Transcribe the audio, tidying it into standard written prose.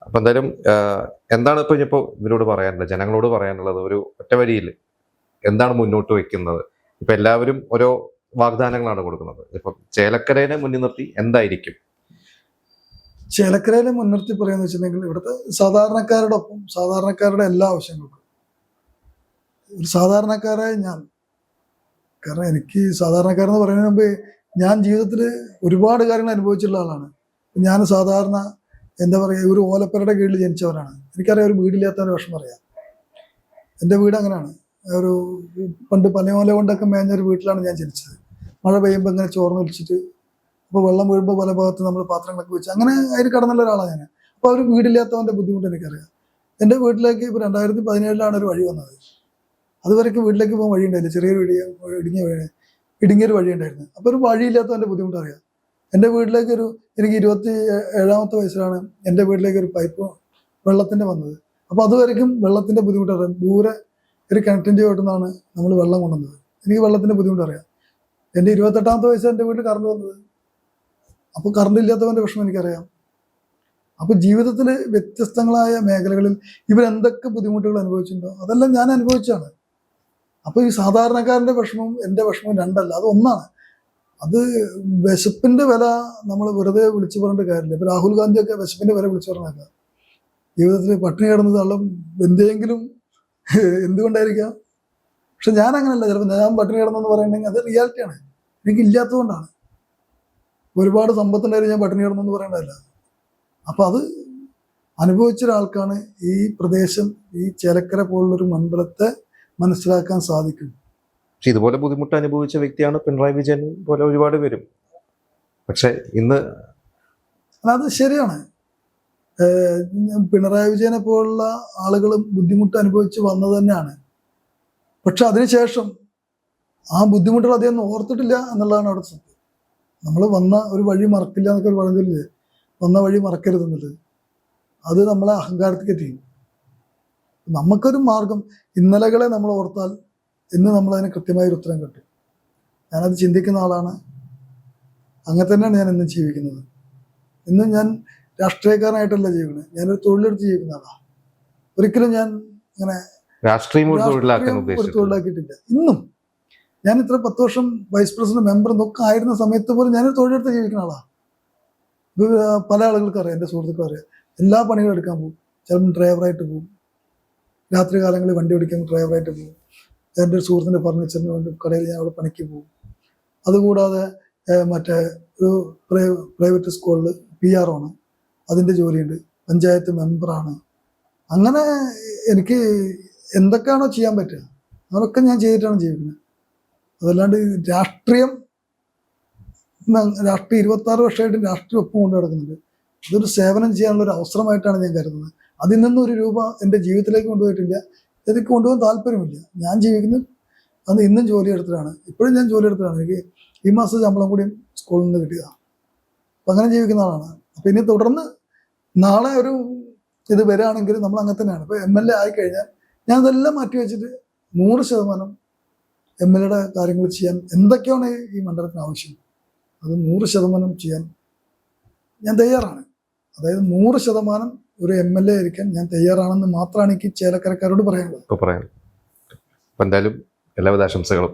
അപ്പൊ എന്തായാലും എന്താണ് ഇപ്പൊ ഇവരോട് പറയാനുള്ളത്, ജനങ്ങളോട് പറയാനുള്ളത്? ഒരു ഒറ്റ വരിയിൽ എന്താണ് മുന്നോട്ട് വെക്കുന്നത്? ഇപ്പൊ എല്ലാവരും ഓരോ വാഗ്ദാനങ്ങളാണ് കൊടുക്കുന്നത്. ഇപ്പൊ ചേലക്കരയെ മുന്നിൽ നിർത്തി എന്തായിരിക്കും? ചേലക്കരയിലെ മുൻനിർത്തി പറയാന്ന് വെച്ചിട്ടുണ്ടെങ്കിൽ ഇവിടുത്തെ സാധാരണക്കാരുടെ ഒപ്പം സാധാരണക്കാരുടെ എല്ലാ ആവശ്യങ്ങൾക്കും ഒരു സാധാരണക്കാരായ ഞാൻ, കാരണം എനിക്ക് സാധാരണക്കാരെന്ന് പറയുന്നതിന് മുമ്പ് ഞാൻ ജീവിതത്തിൽ ഒരുപാട് കാര്യങ്ങൾ അനുഭവിച്ചിട്ടുള്ള ആളാണ്. ഞാൻ സാധാരണ എന്താ പറയുക, ഒരു ഓലപ്പരയുടെ കീഴിൽ ജനിച്ചവരാണ്. എനിക്കറിയാം ഒരു വീടില്ലാത്തവരുടെ വിഷമം അറിയാം. എൻ്റെ വീട് അങ്ങനെയാണ്. ഒരു പണ്ട് പനയോല കൊണ്ടൊക്കെ മേഞ്ഞൊരു വീട്ടിലാണ് ഞാൻ ജനിച്ചത്. മഴ പെയ്യുമ്പോൾ ഇങ്ങനെ ചോർന്ന് ഒലിച്ചിട്ട്, അപ്പോൾ വെള്ളം വീഴുമ്പോൾ പല ഭാഗത്ത് നമ്മൾ പാത്രങ്ങളൊക്കെ വെച്ച് അങ്ങനെ അതിൽ കടന്നുള്ള ഒരാളാണ് ഞാൻ. അപ്പോൾ ഒരു വീടില്ലാത്തവൻ്റെ ബുദ്ധിമുട്ട് എനിക്കറിയാം. എൻ്റെ വീട്ടിലേക്ക് ഇപ്പോൾ 2017 ഒരു വഴി വന്നത്. അതുവരെയ്ക്ക് വീട്ടിലേക്ക് പോകാൻ വഴി ഉണ്ടായില്ല. ചെറിയൊരു ഇടുങ്ങിയൊരു വഴി ഉണ്ടായിരുന്നു. അപ്പോൾ ഒരു വഴിയില്ലാത്തവൻ്റെ ബുദ്ധിമുട്ട് അറിയാം. എൻ്റെ വീട്ടിലേക്ക് എനിക്ക് 27ാമത്തെ വയസ്സിലാണ് എൻ്റെ വീട്ടിലേക്ക് ഒരു പൈപ്പ് വെള്ളത്തിൻ്റെ വന്നത്. അപ്പോൾ അതുവരെയ്ക്കും വെള്ളത്തിൻ്റെ ബുദ്ധിമുട്ട് അറിയാം. ദൂരെ ഒരു കിണറ്റിൻ്റെ ചോട്ടുന്നാണ് നമ്മൾ വെള്ളം കൊണ്ടുവന്നത്. എനിക്ക് വെള്ളത്തിൻ്റെ ബുദ്ധിമുട്ട് അറിയാം. എൻ്റെ 28ാമത്തെ വയസ്സ് എൻ്റെ വീട്ടിൽ കറണ്ട് വന്നത്. അപ്പോൾ കറണ്ട് ഇല്ലാത്തവൻ്റെ വിഷമം എനിക്കറിയാം. അപ്പോൾ ജീവിതത്തിൽ വ്യത്യസ്തങ്ങളായ മേഖലകളിൽ ഇവരെന്തൊക്കെ ബുദ്ധിമുട്ടുകൾ അനുഭവിച്ചിട്ടുണ്ടോ അതെല്ലാം ഞാൻ അനുഭവിച്ചാണ്. അപ്പോൾ ഈ സാധാരണക്കാരൻ്റെ വിഷമവും എൻ്റെ വിഷമവും രണ്ടല്ല, അത് ഒന്നാണ്. അത് വിശപ്പിൻ്റെ വില നമ്മൾ വെറുതെ വിളിച്ചു പറഞ്ഞിട്ട് കാര്യമില്ല. ഇപ്പോൾ രാഹുൽ ഗാന്ധിയൊക്കെ വിശപ്പിൻ്റെ വില വിളിച്ചു പറഞ്ഞേക്കാം. ജീവിതത്തിൽ പട്ടിണി കിടന്നത് അള്ളും എന്തെങ്കിലും എന്തുകൊണ്ടായിരിക്കാം. പക്ഷെ ഞാൻ അങ്ങനെയല്ല. ചിലപ്പോൾ ഞാൻ പട്ടിണി കിടന്നെന്ന് പറയുന്നുണ്ടെങ്കിൽ അത് റിയാലിറ്റിയാണ്. എനിക്കില്ലാത്തതുകൊണ്ടാണ്. ഒരുപാട് സമ്പത്തുണ്ടായിരുന്നു ഞാൻ പട്ടിണി കിടന്നെന്ന് പറയേണ്ടതല്ല. അപ്പം അത് അനുഭവിച്ച ഒരാൾക്കാണ് ഈ പ്രദേശം, ഈ ചേലക്കര പോലുള്ളൊരു മണ്ഡലത്തെ മനസ്സിലാക്കാൻ സാധിക്കും. പക്ഷെ ഇതുപോലെ ബുദ്ധിമുട്ട് അനുഭവിച്ച വ്യക്തിയാണ് പിണറായി വിജയൻ പോലെ ഒരുപാട് പേരും. പക്ഷെ ഇന്ന് അത് ശരിയാണ്. പിണറായി വിജയനെ പോലുള്ള ആളുകളും ബുദ്ധിമുട്ട് അനുഭവിച്ച് വന്നത് തന്നെയാണ്. പക്ഷെ അതിനുശേഷം ആ ബുദ്ധിമുട്ടുകൾ അദ്ദേഹം ഓർത്തിട്ടില്ല എന്നുള്ളതാണ് അവിടെ സത്യം. നമ്മൾ വന്ന ഒരു വഴി മറക്കില്ല എന്നൊക്കെ ഒരു പറഞ്ഞില്ലേ, വന്ന വഴി മറക്കരുത് എന്നുള്ളത്. അത് നമ്മളെ അഹങ്കാരത്തിൽ ചെയ്യും. നമുക്കൊരു മാർഗം, ഇന്നലകളെ നമ്മൾ ഓർത്താൽ ഇന്ന് നമ്മളതിന് കൃത്യമായൊരു ഉത്തരം കിട്ടും. ഞാനത് ചിന്തിക്കുന്ന ആളാണ്. അങ്ങനെ തന്നെയാണ് ഞാൻ ഇന്നും ജീവിക്കുന്നത്. ഇന്നും ഞാൻ രാഷ്ട്രീയക്കാരനായിട്ടല്ല ജീവിക്കുന്നത്. ഞാനൊരു തൊഴിലെടുത്ത് ജീവിക്കുന്ന ആളാണ്. ഒരിക്കലും ഞാൻ അങ്ങനെ രാഷ്ട്രീയം ഒരു തൊഴിലാക്കിയിട്ടില്ല. ഇന്നും ഞാൻ ഇത്ര 10 വർഷം വൈസ് പ്രസിഡന്റ് മെമ്പർ എന്നൊക്കെ ആയിരുന്ന സമയത്ത് പോലും ഞാനൊരു തൊഴിലെടുത്ത് ജീവിക്കുന്ന ആളാണ്. ഇത് പല ആളുകൾക്കും അറിയാം, എൻ്റെ സുഹൃത്തുക്കൾ അറിയാം. എല്ലാ പണികളും എടുക്കാൻ പോകും. ചിലപ്പോൾ ഡ്രൈവറായിട്ട് പോകും. രാത്രി കാലങ്ങളിൽ വണ്ടി ഓടിക്കാൻ ഡ്രൈവറായിട്ട് പോകും. എൻ്റെ ഒരു സുഹൃത്തിൻ്റെ ഫർണിച്ചറിന് വേണ്ടി കടയിൽ ഞാൻ അവിടെ പണിക്ക് പോകും. അതുകൂടാതെ മറ്റേ ഒരു പ്രൈവറ്റ് സ്കൂളിൽ PR ആണ്, അതിൻ്റെ ജോലിയുണ്ട്. പഞ്ചായത്ത് മെമ്പറാണ്. അങ്ങനെ എനിക്ക് എന്തൊക്കെയാണോ ചെയ്യാൻ പറ്റുക അതൊക്കെ ഞാൻ ചെയ്തിട്ടാണ് ജീവിക്കുന്നത്. അതല്ലാണ്ട് രാഷ്ട്രീയം 26 വർഷമായിട്ട് രാഷ്ട്രീയം ഒപ്പം കൊണ്ട് നടക്കുന്നുണ്ട്. അതൊരു സേവനം ചെയ്യാനുള്ള ഒരു അവസരമായിട്ടാണ് ഞാൻ കരുതുന്നത്. അതിൽ നിന്നും ഒരു രൂപ എൻ്റെ ജീവിതത്തിലേക്ക് കൊണ്ടുപോയിട്ടില്ല. എനിക്ക് കൊണ്ടുപോകാൻ താല്പര്യമില്ല. ഞാൻ ജീവിക്കുന്നത് അന്ന് ഇന്നും ജോലിയെടുത്തിട്ടാണ്. ഇപ്പോഴും ഞാൻ ജോലിയെടുത്തിട്ടാണ്. എനിക്ക് ഈ മാസം ശമ്പളം കൂടി സ്കൂളിൽ നിന്ന് കിട്ടിയതാണ്. അപ്പം അങ്ങനെ ജീവിക്കുന്ന ആളാണ്. അപ്പം ഇനി തുടർന്ന് നാളെ ഒരു ഇത് വരികയാണെങ്കിൽ നമ്മൾ അങ്ങനെ തന്നെയാണ്. ഇപ്പോൾ MLA ആയിക്കഴിഞ്ഞാൽ ഞാൻ അതെല്ലാം മാറ്റി വെച്ചിട്ട് 100% MLAയുടെ കാര്യങ്ങൾ ചെയ്യാൻ എന്തൊക്കെയാണ് ഈ മണ്ഡലത്തിന് ആവശ്യം അത് 100% ചെയ്യാൻ ഞാൻ തയ്യാറാണ്. അതായത് 100% ഒരു MLA ആയിരിക്കാൻ ഞാൻ തയ്യാറാണെന്ന് മാത്രമാണ് എനിക്ക് ചേലക്കരക്കാരോട് പറയാനുള്ളത്. എന്തായാലും എല്ലാവിധ ആശംസകളും.